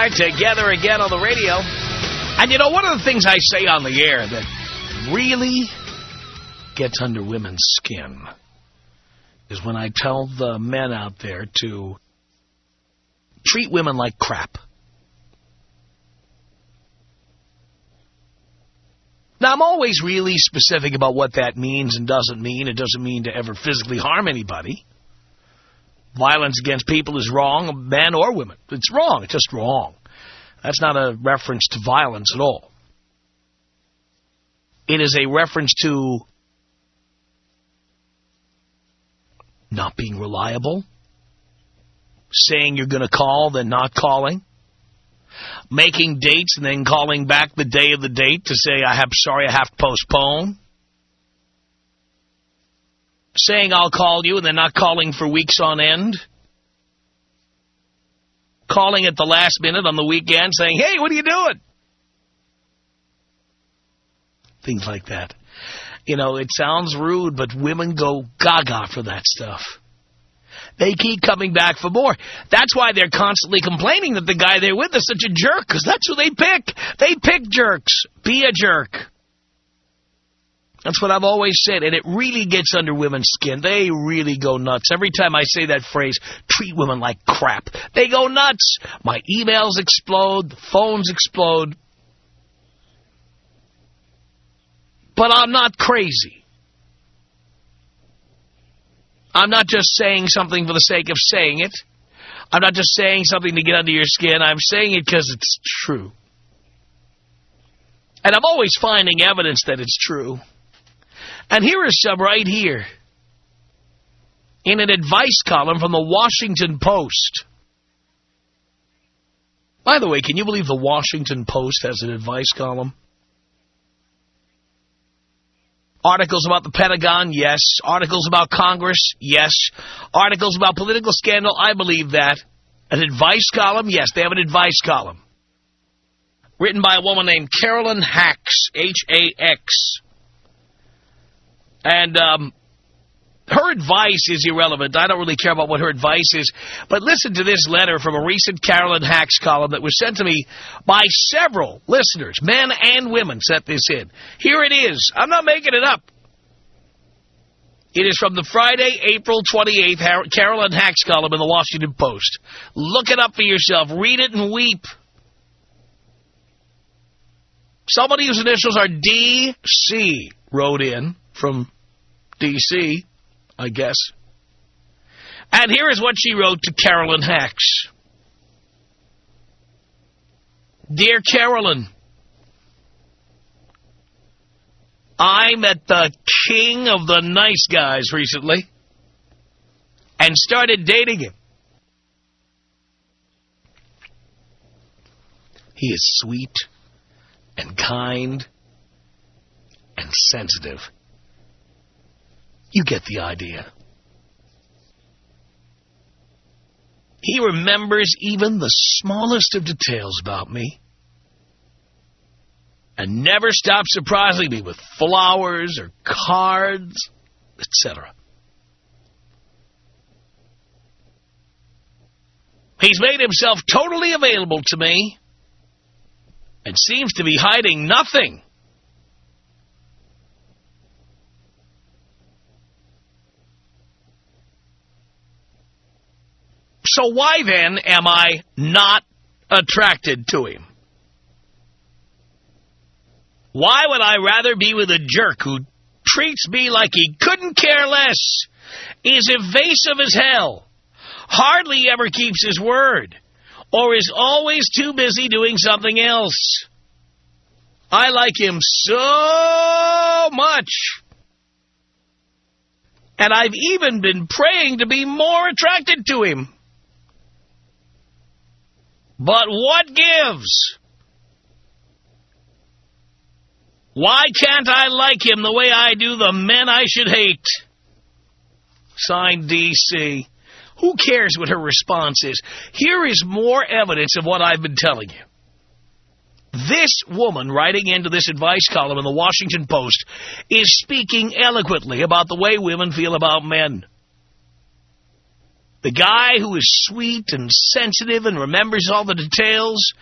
are together again on the radio. And you know, one of the things I say on the air that really gets under women's skin is when I tell the men out there to treat women like crap. Now, I'm always really specific about what that means and doesn't mean. It doesn't mean to ever physically harm anybody. Violence against people is wrong, men or women. It's wrong. It's just wrong. That's not a reference to violence at all. It is a reference to not being reliable, saying you're going to call, then not calling, making dates and then calling back the day of the date to say, sorry, I have to postpone. Saying I'll call you and then not calling for weeks on end. Calling at the last minute on the weekend saying, hey, what are you doing? Things like that. You know, it sounds rude, but women go gaga for that stuff. They keep coming back for more. That's why they're constantly complaining that the guy they're with is such a jerk, because that's who they pick. They pick jerks. Be a jerk. That's what I've always said, and it really gets under women's skin. They really go nuts. Every time I say that phrase, treat women like crap, they go nuts. My emails explode, the phones explode. But I'm not crazy. I'm not just saying something for the sake of saying it. I'm not just saying something to get under your skin. I'm saying it because it's true. And I'm always finding evidence that it's true. And here is some right here in an advice column from the Washington Post. By the way, can you believe the Washington Post has an advice column? Articles about the Pentagon, yes. Articles about Congress, yes. Articles about political scandal, I believe that. An advice column, yes, they have an advice column. Written by a woman named Carolyn Hacks, H-A-X. And her advice is irrelevant. I don't really care about what her advice is. But listen to this letter from a recent Carolyn Hacks column that was sent to me by several listeners. Men and women sent this in. Here it is. I'm not making it up. It is from the Friday, April 28th, Carolyn Hacks column in the Washington Post. Look it up for yourself. Read it and weep. Somebody whose initials are D.C. wrote in from D.C., I guess. And here is what she wrote to Carolyn Hacks. Dear Carolyn, I met the king of the nice guys recently and started dating him. He is sweet and kind and sensitive. You get the idea. He remembers even the smallest of details about me and never stops surprising me with flowers or cards, etc. He's made himself totally available to me and seems to be hiding nothing. So why, then, am I not attracted to him? Why would I rather be with a jerk who treats me like he couldn't care less, is evasive as hell, hardly ever keeps his word, or is always too busy doing something else? I like him so much. And I've even been praying to be more attracted to him. But what gives? Why can't I like him the way I do the men I should hate? Signed, D.C. Who cares what her response is? Here is more evidence of what I've been telling you. This woman writing into this advice column in the Washington Post is speaking eloquently about the way women feel about men. The guy who is sweet and sensitive and remembers all the details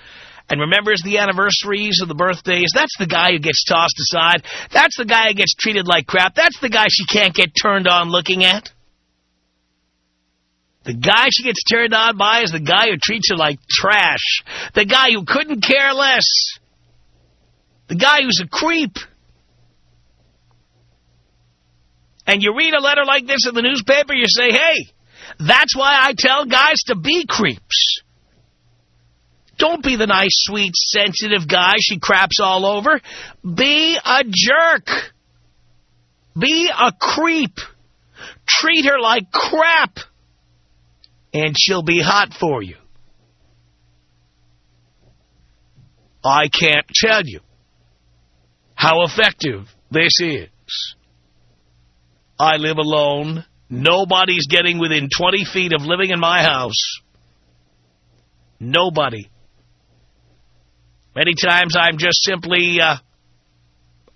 and remembers the anniversaries of the birthdays, that's the guy who gets tossed aside. That's the guy who gets treated like crap. That's the guy she can't get turned on looking at. The guy she gets turned on by is the guy who treats her like trash. The guy who couldn't care less. The guy who's a creep. And you read a letter like this in the newspaper, you say, hey, that's why I tell guys to be creeps. Don't be the nice, sweet, sensitive guy she craps all over. Be a jerk. Be a creep. Treat her like crap. And she'll be hot for you. I can't tell you how effective this is. I live alone. Nobody's getting within 20 feet of living in my house. Nobody. Many times I'm just simply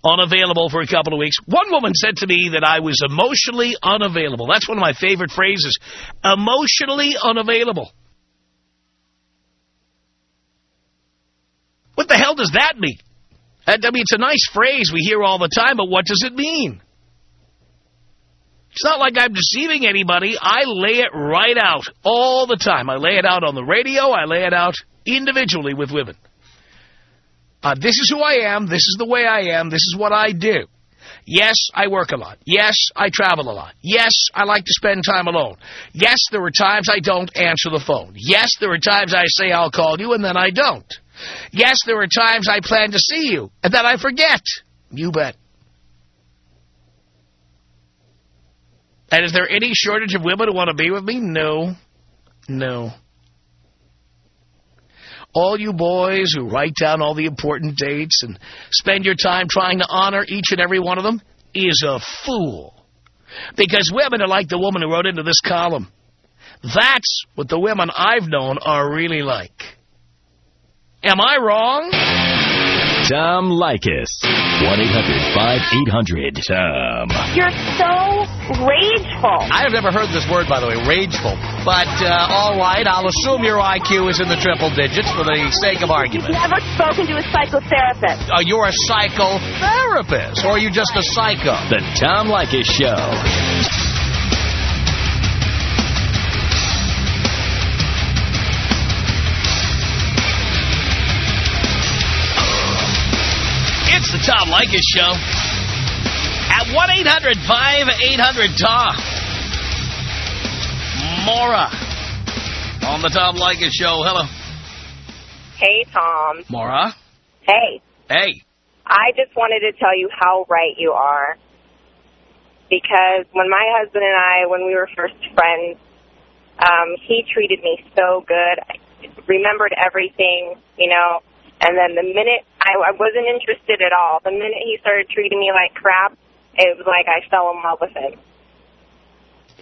unavailable for a couple of weeks. One woman said to me that I was emotionally unavailable. That's one of my favorite phrases. Emotionally unavailable. What the hell does that mean? I mean, it's a nice phrase we hear all the time, but what does it mean? It's not like I'm deceiving anybody. I lay it right out all the time. I lay it out on the radio. I lay it out individually with women. This is who I am. This is the way I am. This is what I do. Yes, I work a lot. Yes, I travel a lot. Yes, I like to spend time alone. Yes, there are times I don't answer the phone. Yes, there are times I say I'll call you and then I don't. Yes, there are times I plan to see you and then I forget. You bet. And is there any shortage of women who want to be with me? No. No. All you boys who write down all the important dates and spend your time trying to honor each and every one of them is a fool. Because women are like the woman who wrote into this column. That's what the women I've known are really like. Am I wrong? Tom Leykis. 1-800-5800-TOM. You're so rageful. I have never heard this word, by the way, rageful. But, all right, I'll assume your IQ is in the triple digits for the sake of argument. You've never spoken to a psychotherapist. You're a psychotherapist, or are you just a psycho? The Tom Leykis Show. It's the Tom Leykis Show at 1-800-5800-TOM. Maura on the Tom Leykis Show. Hello. Hey, Tom. Maura. Hey. Hey. I just wanted to tell you how right you are. Because when my husband and I, when we were first friends, he treated me so good. I remembered everything, you know. And then the minute I wasn't interested at all, the minute he started treating me like crap, it was like I fell in love with him.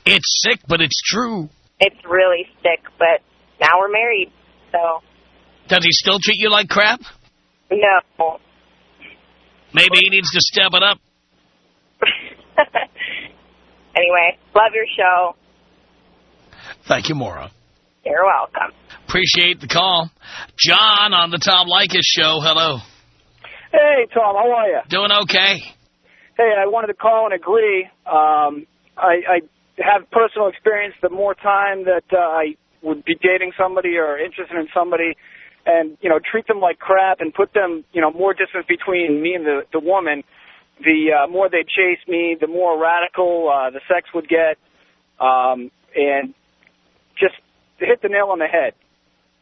It's sick, but it's true. It's really sick, but now we're married, so. Does he still treat you like crap? No. Maybe he needs to step it up. Anyway, love your show. Thank you, Maura. You're welcome. Appreciate the call. John on the Tom Leykis Show. Hello. Hey, Tom. How are you? Doing okay. Hey, I wanted to call and agree. I have personal experience. The more time that I would be dating somebody or interested in somebody and, you know, treat them like crap and put them, you know, more distance between me and the woman, the more they'd chase me, the more radical the sex would get, and just hit the nail on the head.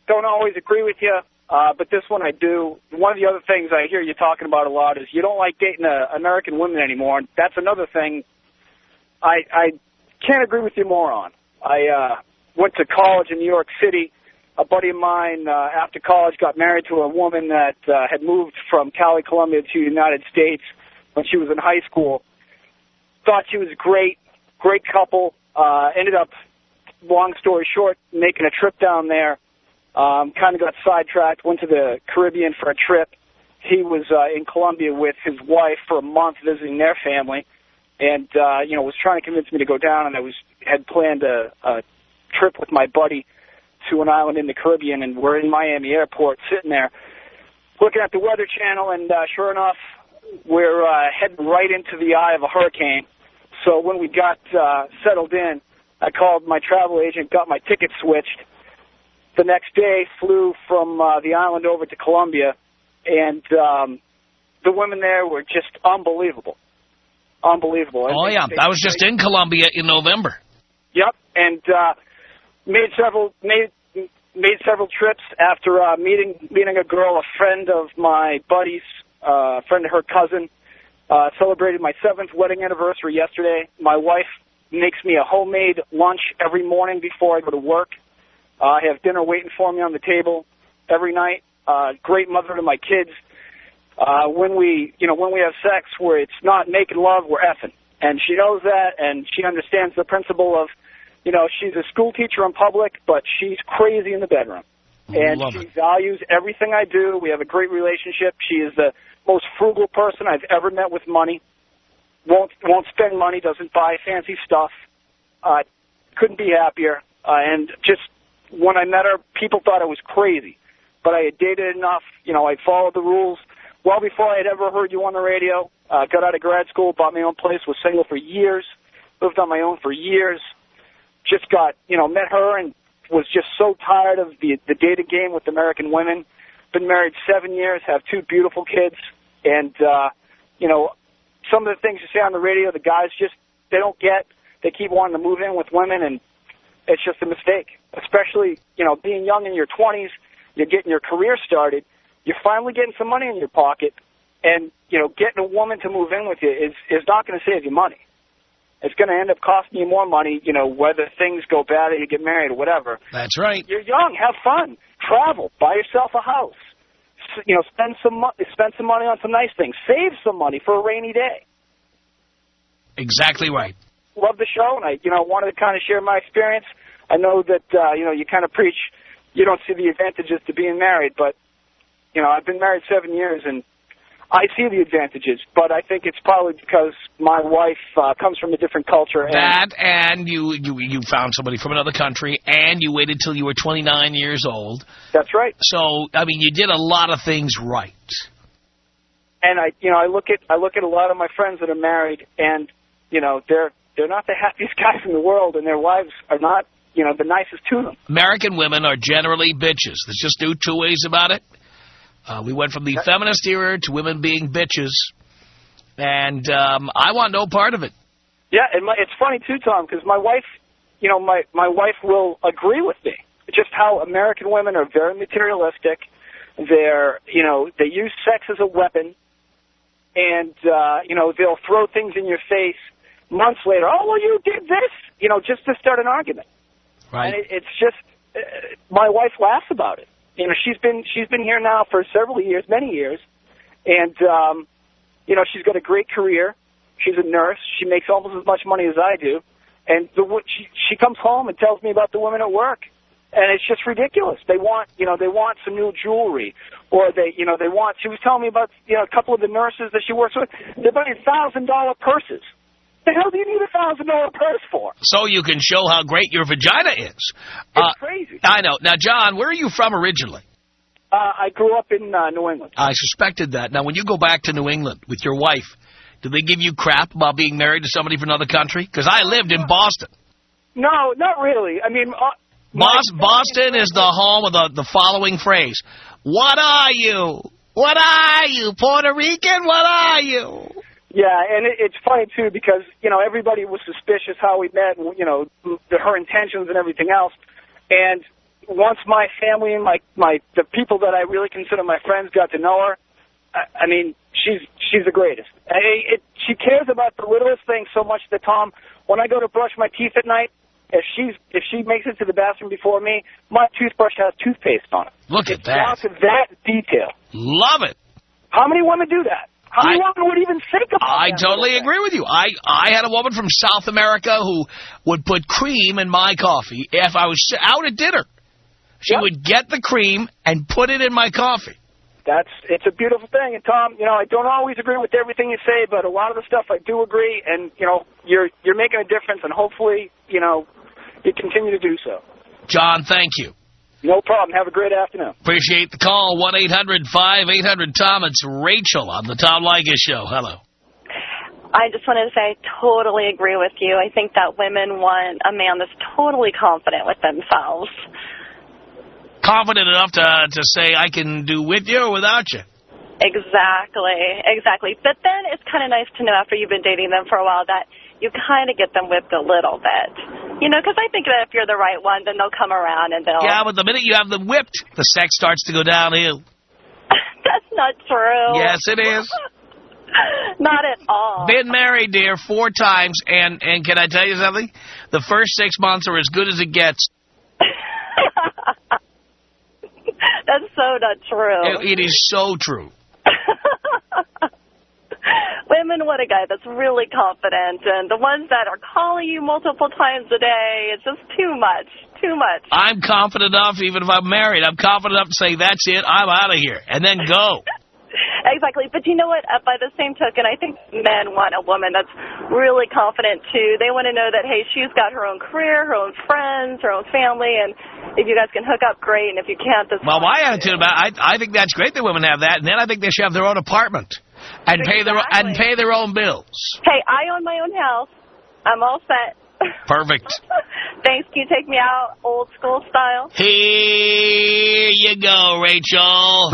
Don't always agree with you, but this one I do. One of the other things I hear you talking about a lot is you don't like dating American women anymore. That's another thing I can't agree with you more on. I went to college in New York City. A buddy of mine, after college, got married to a woman that had moved from Cali, Colombia to the United States when she was in high school. Thought she was great couple. Ended up, long story short, making a trip down there. Kind of got sidetracked, went to the Caribbean for a trip. He was in Colombia with his wife for a month visiting their family, and you know, was trying to convince me to go down, and I had planned a trip with my buddy to an island in the Caribbean, and we're in Miami Airport sitting there looking at the Weather Channel, and sure enough, we're heading right into the eye of a hurricane. So when we got settled in, I called my travel agent, got my ticket switched. The next day, flew from the island over to Colombia, and the women there were just unbelievable. Unbelievable. Oh, yeah. I was just in Colombia in November. Yep, and made several trips after meeting a girl, a friend of my buddy's, friend of her cousin. Celebrated my 7th wedding anniversary yesterday. My wife makes me a homemade lunch every morning before I go to work. I have dinner waiting for me on the table every night. Great mother to my kids. When we have sex, where it's not making love, we're effing. And she knows that, and she understands the principle of, she's a school teacher in public, but she's crazy in the bedroom. And she values everything I do. We have a great relationship. She is the most frugal person I've ever met with money. Won't spend money, doesn't buy fancy stuff. Couldn't be happier. And just when I met her, people thought I was crazy. But I had dated enough. I followed the rules. Well before I had ever heard you on the radio, got out of grad school, bought my own place, was single for years, lived on my own for years. Just got, met her and was just so tired of the dating game with American women. Been married 7 years, have 2 beautiful kids. And, some of the things you say on the radio, the guys they don't get. They keep wanting to move in with women, and it's just a mistake. Especially, being young in your 20s, you're getting your career started. You're finally getting some money in your pocket, and, getting a woman to move in with you is not going to save you money. It's going to end up costing you more money, whether things go bad or you get married or whatever. That's right. You're young. Have fun. Travel. Buy yourself a house. Spend some money on some nice things. Save some money for a rainy day. Exactly right. Love the show, and I wanted to kind of share my experience. I know that, you kind of preach you don't see the advantages to being married, but, I've been married 7 years, and I see the advantages, but I think it's probably because my wife comes from a different culture. And you found somebody from another country, and you waited till you were 29 years old. That's right. So, you did a lot of things right. And I look at a lot of my friends that are married, and they're not the happiest guys in the world, and their wives are not the nicest to them. American women are generally bitches. There's just no 2 ways about it. We went from the feminist era to women being bitches, and I want no part of it. Yeah, and it's funny, too, Tom, because my wife, my wife will agree with me. Just how American women are very materialistic. They use sex as a weapon, and, they'll throw things in your face months later. Oh, well, you did this, just to start an argument. Right. And it's just, my wife laughs about it. She's been here now for several years, many years, and, she's got a great career. She's a nurse. She makes almost as much money as I do, and she comes home and tells me about the women at work, and it's just ridiculous. They want some new jewelry, or they want. She was telling me about, a couple of the nurses that she works with. They're buying $1,000 purses. The hell do you need a $1,000 purse for? So you can show how great your vagina is. It's crazy. I know. Now, John, where are you from originally? I grew up in New England. I suspected that. Now, when you go back to New England with your wife, do they give you crap about being married to somebody from another country? Because I lived in Boston. No, not really. Boston is the home of the following phrase. What are you? What are you? Puerto Rican? What are you? Yeah, and it's funny, too, because, everybody was suspicious how we met, and, her intentions and everything else. And once my family and the people that I really consider my friends got to know her, she's the greatest. She cares about the littlest things so much that, Tom, when I go to brush my teeth at night, if she makes it to the bathroom before me, my toothbrush has toothpaste on it. Look at that. It's down to that detail. Love it. How many women do that? How many women would even think about that? I totally agree with you. I had a woman from South America who would put cream in my coffee. If I was out at dinner, she would get the cream and put it in my coffee. It's a beautiful thing. And, Tom, I don't always agree with everything you say, but a lot of the stuff I do agree. And, you're making a difference. And hopefully, you continue to do so. John, thank you. No problem. Have a great afternoon. Appreciate the call. 1-800-5800-TOM. It's Rachel on the Tom Leykis Show. Hello. I just wanted to say I totally agree with you. I think that women want a man that's totally confident with themselves. Confident enough to say, I can do with you or without you. Exactly. But then it's kind of nice to know after you've been dating them for a while that you kind of get them whipped a little bit. You know, because I think that if you're the right one, then they'll come around and they'll... Yeah, but the minute you have them whipped, the sex starts to go downhill. That's not true. Yes, it is. Not at all. Been married, dear, 4 times, and can I tell you something? The first 6 months are as good as it gets. That's so not true. It is so true. Women want a guy that's really confident, and the ones that are calling you multiple times a day, it's just too much. I'm confident enough, even if I'm married, I'm confident enough to say, that's it, I'm out of here, and then go. Exactly. But you know what? By the same token, I think men want a woman that's really confident, too. They want to know that, hey, she's got her own career, her own friends, her own family, and if you guys can hook up, great, and if you can't, that's Well, my attitude about I think that's great that women have that, and then I think they should have their own apartment and pay their own bills. Hey, I own my own house. I'm all set. Perfect. Thanks. Can you take me out old school style? Here you go, Rachel.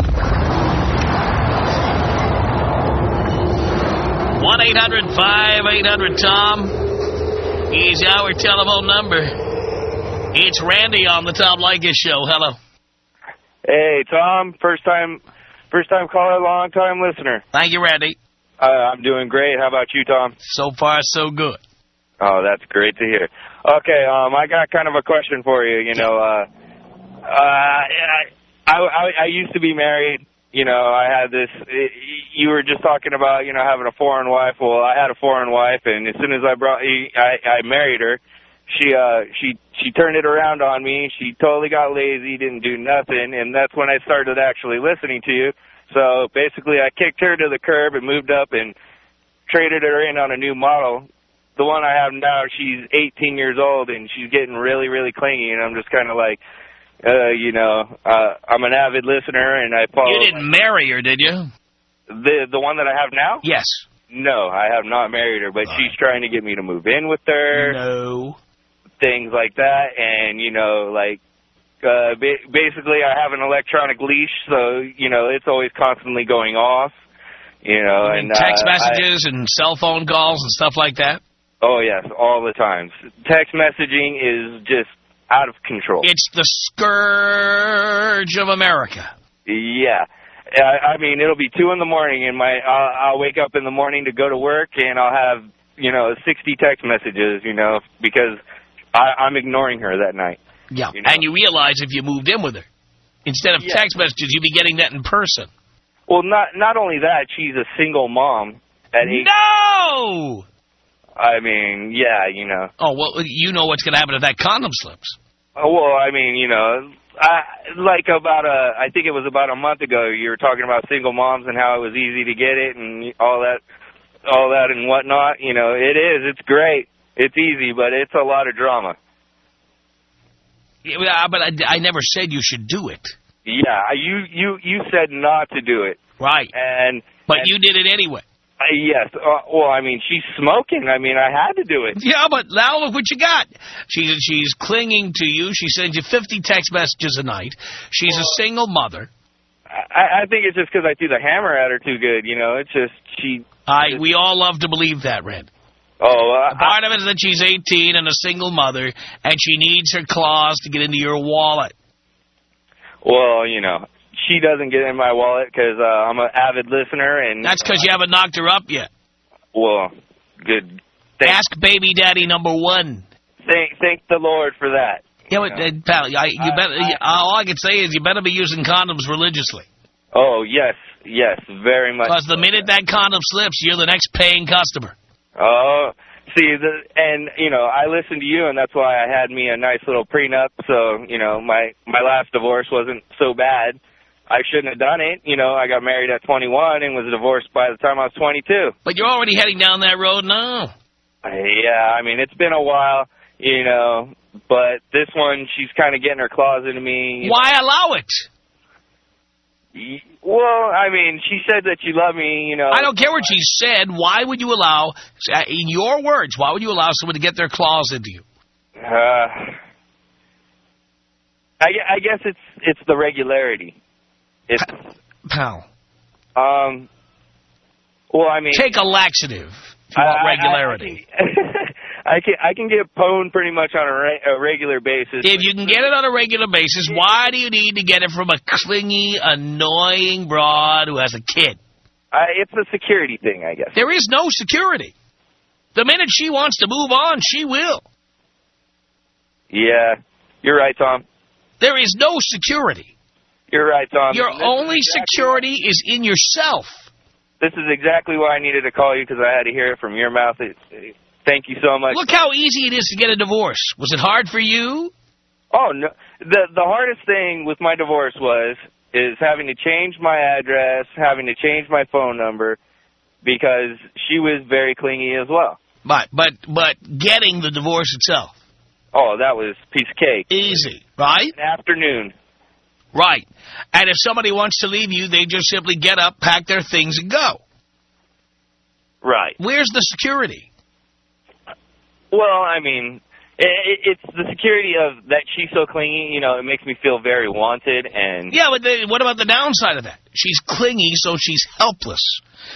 1-800-5800-TOM is our telephone number. It's Randy on the Tom Leykis Show. Hello. Hey, Tom. First time caller, long time listener. Thank you, Randy. I'm doing great. How about you, Tom? So far, so good. Oh, that's great to hear. Okay, I got kind of a question for you. You know, I used to be married. You know, I had this, you were just talking about, you know, having a foreign wife. Well, I had a foreign wife, and as soon as I married her, she turned it around on me. She totally got lazy, didn't do nothing, and that's when I started actually listening to you. So basically, I kicked her to the curb and moved up and traded her in on a new model. The one I have now, she's 18 years old, and she's getting really, really clingy, and I'm just kind of like, you know, I'm an avid listener, and I follow... You didn't marry her, did you? The one that I have now? Yes. No, I have not married her, but she's trying to get me to move in with her. No. Things like that, and, you know, like, basically I have an electronic leash, so, you know, it's always constantly going off, you know. And text messages and cell phone calls and stuff like that? Oh, yes, all the time. Text messaging is just out of control. It's the scourge of America. Yeah. I mean, it'll be 2 in the morning, and I'll wake up in the morning to go to work, and I'll have, you know, 60 text messages, you know, because I'm ignoring her that night. Yeah, you know? And you realize if you moved in with her, instead of text messages, you'd be getting that in person. Well, not only that, she's a single mom at 8. No! I mean, yeah, you know. Oh, well, you know what's going to happen if that condom slips. Oh, well, I mean, you know, I think it was about a month ago, you were talking about single moms and how it was easy to get it and all that and whatnot. You know, it is. It's great. It's easy, but it's a lot of drama. Yeah, but I never said you should do it. Yeah, you said not to do it. Right. But you did it anyway. Yes. Well, I mean, she's smoking. I mean, I had to do it. Yeah, but now look what you got. She's clinging to you. She sends you 50 text messages a night. She's a single mother. I think it's just because I threw the hammer at her too good. You know, it's just we all love to believe that, Red. Oh, part of it is that she's 18 and a single mother, and she needs her claws to get into your wallet. Well, you know, she doesn't get in my wallet because I'm an avid listener, and that's because you haven't knocked her up yet. Well, good. Ask baby daddy number 1. Thank the Lord for that. Yeah, but, pal, all I can say is you better be using condoms religiously. Oh, yes, very much. Because the minute that condom slips, you're the next paying customer. Oh, see, and, you know, I listened to you, and that's why I had me a nice little prenup, so, you know, my last divorce wasn't so bad. I shouldn't have done it. You know, I got married at 21 and was divorced by the time I was 22. But you're already heading down that road now. Yeah, I mean, it's been a while. you know, but this one, she's kind of getting her claws into me. Why allow it? Well, I mean, she said that she loved me, you know. I don't care what she said. Why would you allow, in your words, why would you allow someone to get their claws into you? I guess it's the regularity. It's Pal. Well, I mean, take a laxative if you want regularity. I can get pwned pretty much on a regular basis. If you can get it on a regular basis, why do you need to get it from a clingy, annoying broad who has a kid? It's a security thing, I guess. There is no security. The minute she wants to move on, she will. Yeah, you're right, Tom. There is no security. You're right, Tom. Your only security is in yourself. This is exactly why I needed to call you, because I had to hear it from your mouth. Thank you so much. Look how easy it is to get a divorce. Was it hard for you? Oh, no. The hardest thing with my divorce is having to change my address, having to change my phone number, because she was very clingy as well. But getting the divorce itself. Oh, that was a piece of cake. Easy, right? An afternoon. Right. And if somebody wants to leave you, they just simply get up, pack their things, and go. Right. Where's the security? Well, I mean, it's the security of that she's so clingy, you know, it makes me feel very wanted. And yeah, but what about the downside of that? She's clingy, so she's helpless.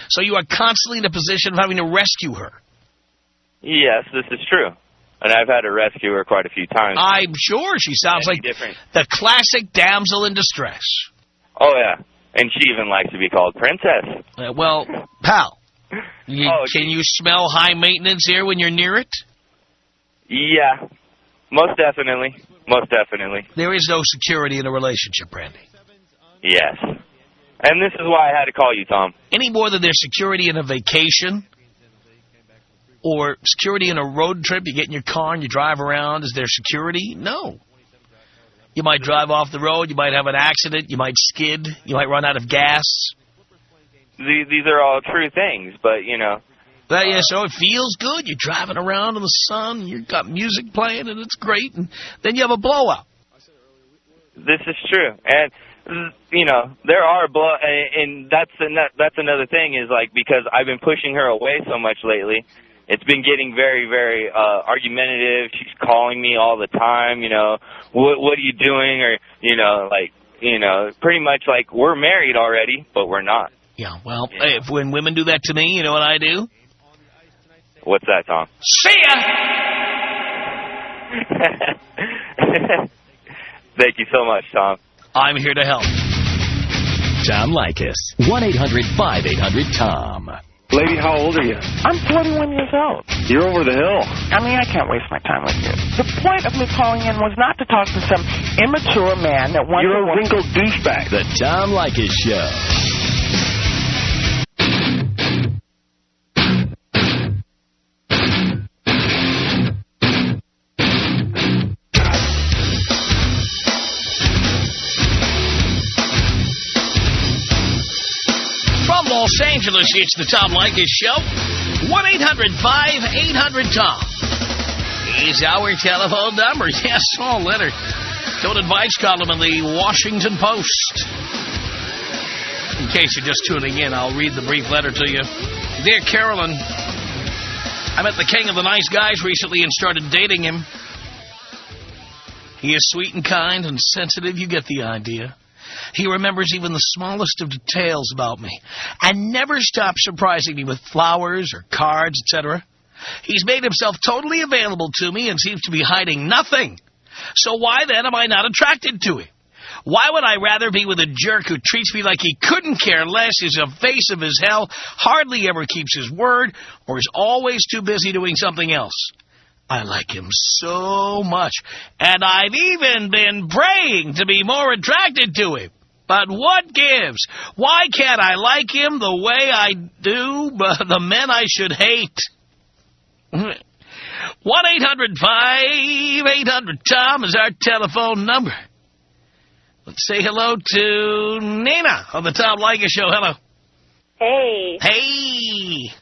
So you are constantly in a position of having to rescue her. Yes, this is true. And I've had to rescue her quite a few times. I'm sure she sounds like the classic damsel in distress. Oh, yeah. And she even likes to be called princess. Well, pal, can you smell high maintenance here when you're near it? Yeah, most definitely. Most definitely. There is no security in a relationship, Brandy. Yes. And this is why I had to call you, Tom. Any more than there's security in a vacation or security in a road trip. You get in your car and you drive around. Is there security? No. You might drive off the road. You might have an accident. You might skid. You might run out of gas. These are all true things, but, you know. But, yeah, so it feels good. You're driving around in the sun. You've got music playing, and it's great. And then you have a blowout. This is true. And, you know, there are and that's another thing is, like, because I've been pushing her away so much lately, it's been getting very, very argumentative. She's calling me all the time, you know, what are you doing? Or, you know, like, you know, pretty much like we're married already, but we're not. Yeah, well, hey, when women do that to me, you know what I do? What's that, Tom? See ya! Thank you so much, Tom. I'm here to help. Tom Leykis. 1-800-5800-TOM. Lady, how old are you? I'm 41 years old. You're over the hill. I mean, I can't waste my time with you. The point of me calling in was not to talk to some immature man that wants You're a wrinkled douchebag. The Tom Leykis Show. Los Angeles, it's the Tom Leykis Show. 1-800-5800-TOM is our telephone number. Yes, small letter. Don't advice column in the Washington Post. In case you're just tuning in, I'll read the brief letter to you. Dear Carolyn, I met the king of the nice guys recently and started dating him. He is sweet and kind and sensitive. You get the idea. He remembers even the smallest of details about me and never stops surprising me with flowers or cards, etc. He's made himself totally available to me and seems to be hiding nothing. So why then am I not attracted to him? Why would I rather be with a jerk who treats me like he couldn't care less, is a face of his hell, hardly ever keeps his word, or is always too busy doing something else? I like him so much, and I've even been praying to be more attracted to him. But what gives? Why can't I like him the way I do the men I should hate? 1-800-5800-TOM is our telephone number. Let's say hello to Nina on the Tom Leykis Show. Hello. Hey. Hey.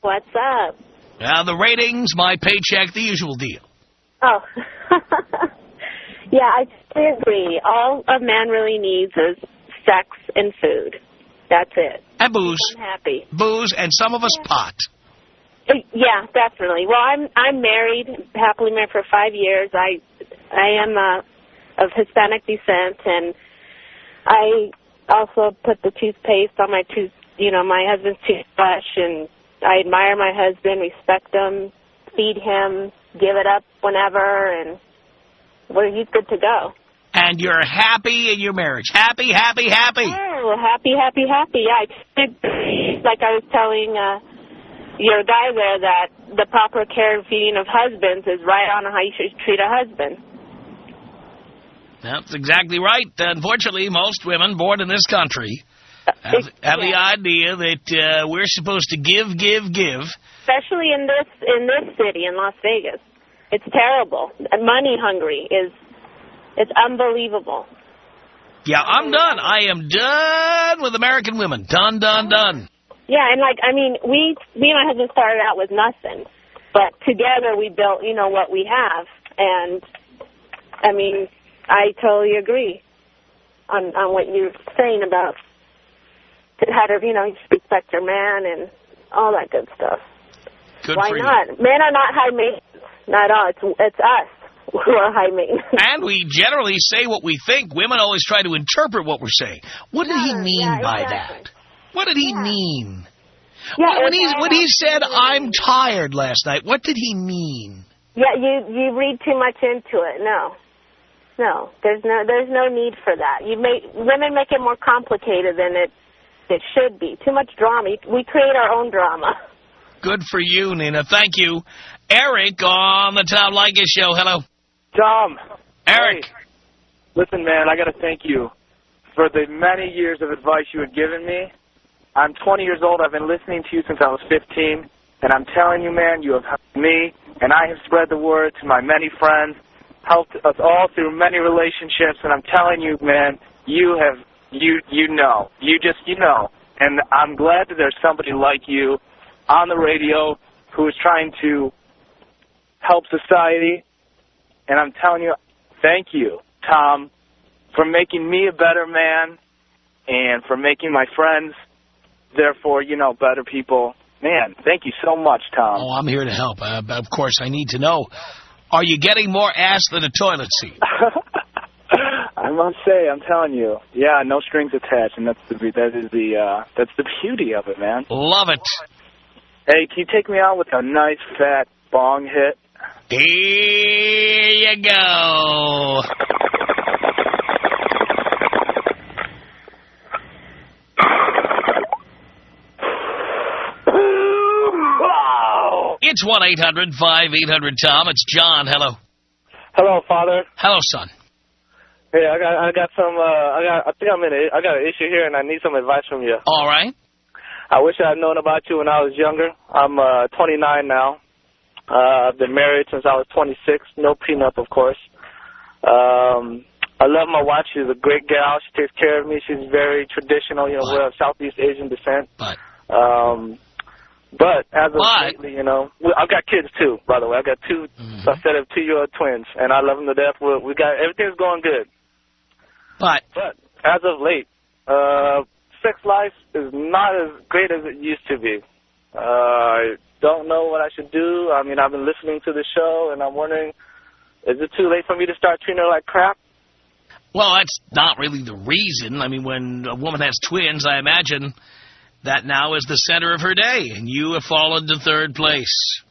What's up? The ratings, my paycheck, the usual deal. Oh. Yeah, I totally agree. All a man really needs is sex and food. That's it. And booze. I'm happy. Booze, and some of us pot. Yeah, definitely. Well, I'm married, happily married for 5 years. I am of Hispanic descent, and I also put the toothpaste on my my husband's toothbrush, and I admire my husband, respect him, feed him, give it up whenever, and he's good to go. And you're happy in your marriage. Happy, happy, happy. Oh, happy, happy, happy. Yeah, like I was telling your guy there that the proper care and feeding of husbands is right on how you should treat a husband. That's exactly right. Unfortunately, most women born in this country have the idea that we're supposed to give. Especially in this city, in Las Vegas. It's terrible. Money hungry it's unbelievable. Yeah, I'm done. I am done with American women. Done. Yeah, and me and my husband started out with nothing, but together we built, what we have, and I totally agree on what you're saying about how to, you respect your man and all that good stuff. Good Why for you. not? Men are not high maintenance. Not all. It's us who are high maintenance. And we generally say what we think. Women always try to interpret what we're saying. What did he mean by that? What did he mean? Yeah, when he said, "I'm tired" last night, what did he mean? Yeah, you read too much into it. No, there's no need for that. Women make it more complicated than it should be. Too much drama. We create our own drama. Good for you, Nina. Thank you. Eric on the Tom Leykis Show. Hello. Tom. Eric. Hey. Listen, man, I got to thank you for the many years of advice you had given me. I'm 20 years old. I've been listening to you since I was 15. And I'm telling you, man, you have helped me. And I have spread the word to my many friends, helped us all through many relationships. And I'm telling you, man, you know. And I'm glad that there's somebody like you on the radio who is trying to help society. And I'm telling you, thank you, Tom, for making me a better man and for making my friends, therefore, better people. Man, thank you so much, Tom. Oh, I'm here to help. Of course, I need to know, are you getting more ass than a toilet seat? I must say, I'm telling you, yeah, no strings attached, and that's the beauty of it, man. Love it. Hey, can you take me out with a nice fat bong hit? Here you go. It's 1-800-5800-TOM. It's John. Hello. Hello, Father. Hello, son. Hey, I got an issue here, and I need some advice from you. All right. I wish I had known about you when I was younger. I'm 29 now. I've been married since I was 26. No prenup, of course. I love my wife. She's a great gal. She takes care of me. She's very traditional. We're of Southeast Asian descent. But as of lately, I've got kids too. By the way, I've got two a set of 2-year-old twins, and I love them to death. We got everything's going good. But as of late, sex life is not as great as it used to be. I don't know what I should do. I mean, I've been listening to the show, and I'm wondering, is it too late for me to start treating her like crap? Well, that's not really the reason. I mean, when a woman has twins, I imagine that now is the center of her day, and you have fallen to third place.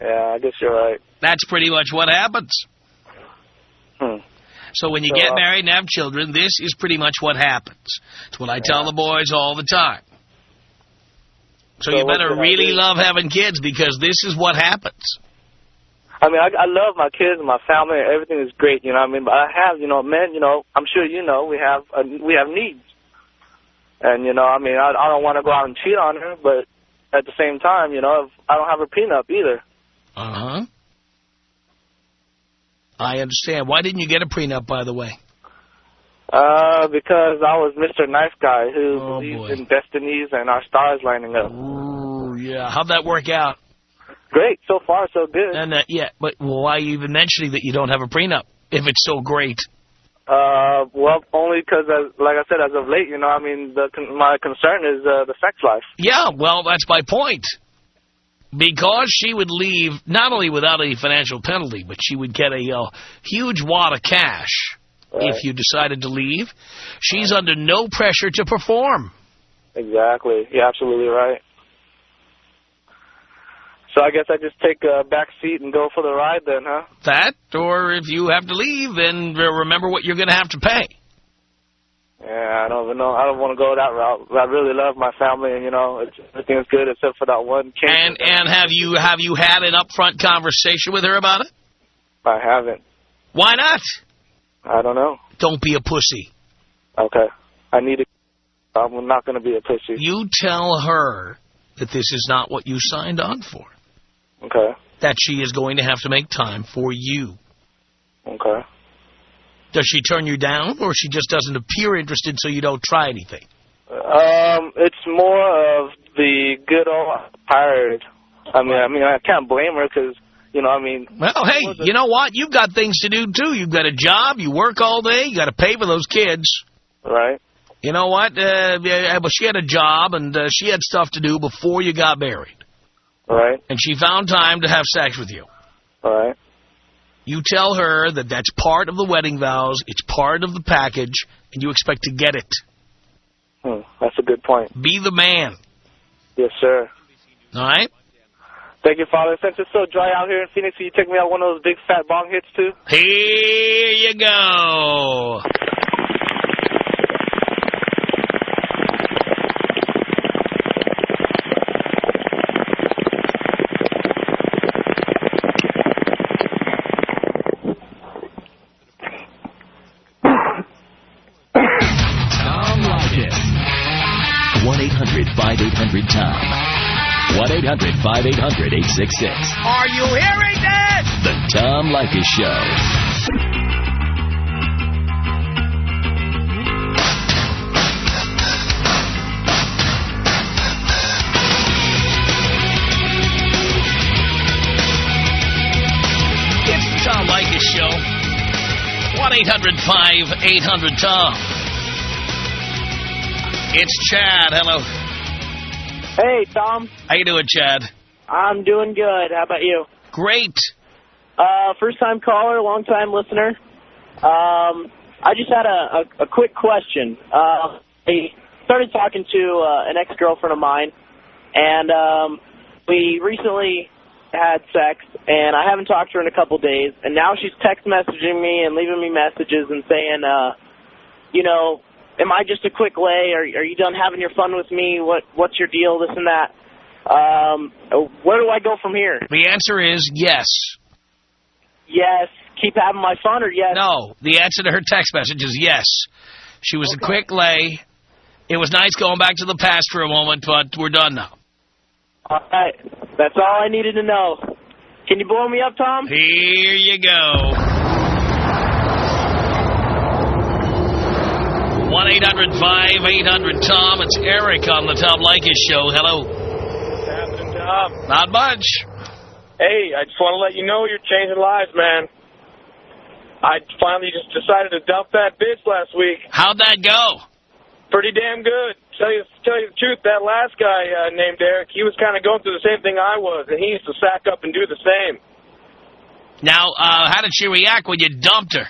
Yeah, I guess you're right. That's pretty much what happens. So when you get married and have children, this is pretty much what happens. It's what I tell the boys all the time. So you better really love having kids, because this is what happens. I mean, I love my kids and my family, and everything is great, But I have, men, I'm sure we have needs. And, I don't want to go out and cheat on her, but at the same time, if I don't have a prenup either. Uh-huh. I understand. Why didn't you get a prenup, by the way? Because I was Mr. Nice Guy who believes in destinies and our stars lining up. Ooh, yeah. How'd that work out? Great. So far, so good. And yeah, but why are you even mentioning that you don't have a prenup if it's so great? Well, only because, like I said, as of late, I mean, my concern is the sex life. Yeah, well, that's my point. Because she would leave, not only without a financial penalty, but she would get a huge wad of cash if you decided to leave. She's under no pressure to perform. Exactly. You're absolutely right. So I guess I just take a back seat and go for the ride then, huh? That, or if you have to leave, then remember what you're going to have to pay. Yeah, I don't even know. I don't want to go that route. I really love my family, and everything's good except for that one kid. And have you had an upfront conversation with her about it? I haven't. Why not? I don't know. Don't be a pussy. Okay. I'm not going to be a pussy. You tell her that this is not what you signed on for. Okay. That she is going to have to make time for you. Okay. Does she turn you down, or she just doesn't appear interested so you don't try anything? It's more of the good old tired. I mean, I can't blame her because, Well, hey, you know what? You've got things to do, too. You've got a job. You work all day. You got to pay for those kids. Right. You know what? But she had a job, and she had stuff to do before you got married. Right. And she found time to have sex with you. Right. You tell her that that's part of the wedding vows, it's part of the package, and you expect to get it. That's a good point. Be the man. Yes, sir. All right? Thank you, Father. Since it's so dry out here in Phoenix, will you take me out one of those big fat bong hits, too? Here you go. Tom Leykis. 1-800-5800-TOM. 1-800-5800-866. Are you hearing this? The Tom Leykis Show. It's the Tom Leykis Show. 1-800-5800-TOM. It's Chad. Hello. Hey, Tom. How you doing, Chad? I'm doing good. How about you? Great. First-time caller, long-time listener. I just had a quick question. I started talking to an ex-girlfriend of mine, and we recently had sex, and I haven't talked to her in a couple days, and now she's text messaging me and leaving me messages and saying, am I just a quick lay? Are you done having your fun with me? What's your deal? This and that. Where do I go from here? The answer is yes. Yes. Keep having my fun, or yes? No. The answer to her text message is yes. She was a quick lay. It was nice going back to the past for a moment, but we're done now. All right. That's all I needed to know. Can you blow me up, Tom? Here you go. 1-800-5800-TOM. It's Eric on the Tom Leykis Show. Hello. What's happening, Tom? Not much. Hey, I just want to let you know you're changing lives, man. I finally just decided to dump that bitch last week. How'd that go? Pretty damn good. Tell you the truth, that last guy named Eric, he was kind of going through the same thing I was, and he used to sack up and do the same. Now, how did she react when you dumped her?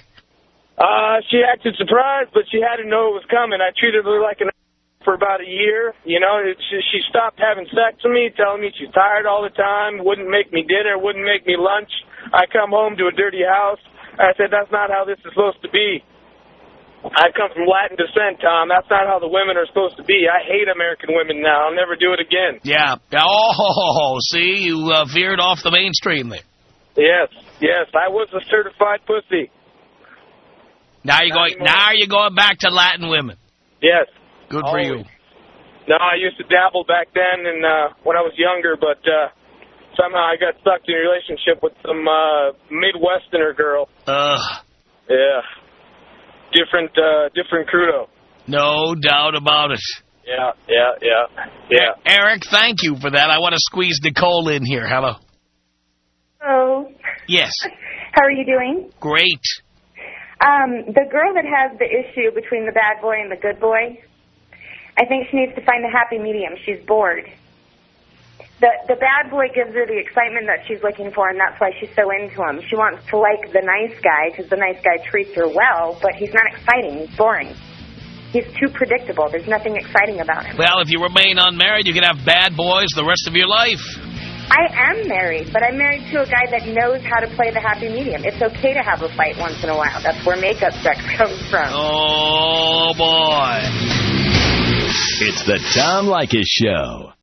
She acted surprised, but she had to know it was coming. I treated her like an for about a year. She stopped having sex with me, telling me she's tired all the time, wouldn't make me dinner, wouldn't make me lunch. I come home to a dirty house. I said, that's not how this is supposed to be. I come from Latin descent, Tom. That's not how the women are supposed to be. I hate American women now. I'll never do it again. Yeah. Oh, see, you veered off the mainstream there. Yes. I was a certified pussy. Now you're going back to Latin women. Yes. Good for you. No, I used to dabble back then and when I was younger, but somehow I got sucked in a relationship with some Midwesterner girl. Yeah. Different crudo. No doubt about it. Yeah. Eric, thank you for that. I want to squeeze Nicole in here. Hello. Yes. How are you doing? Great. The girl that has the issue between the bad boy and the good boy, I think she needs to find the happy medium. She's bored. The bad boy gives her the excitement that she's looking for, and that's why she's so into him. She wants to like the nice guy because the nice guy treats her well, but he's not exciting. He's boring. He's too predictable. There's nothing exciting about him. Well, if you remain unmarried, you can have bad boys the rest of your life. I am married, but I'm married to a guy that knows how to play the happy medium. It's okay to have a fight once in a while. That's where makeup sex comes from. Oh, boy. It's the Tom Leykis Show.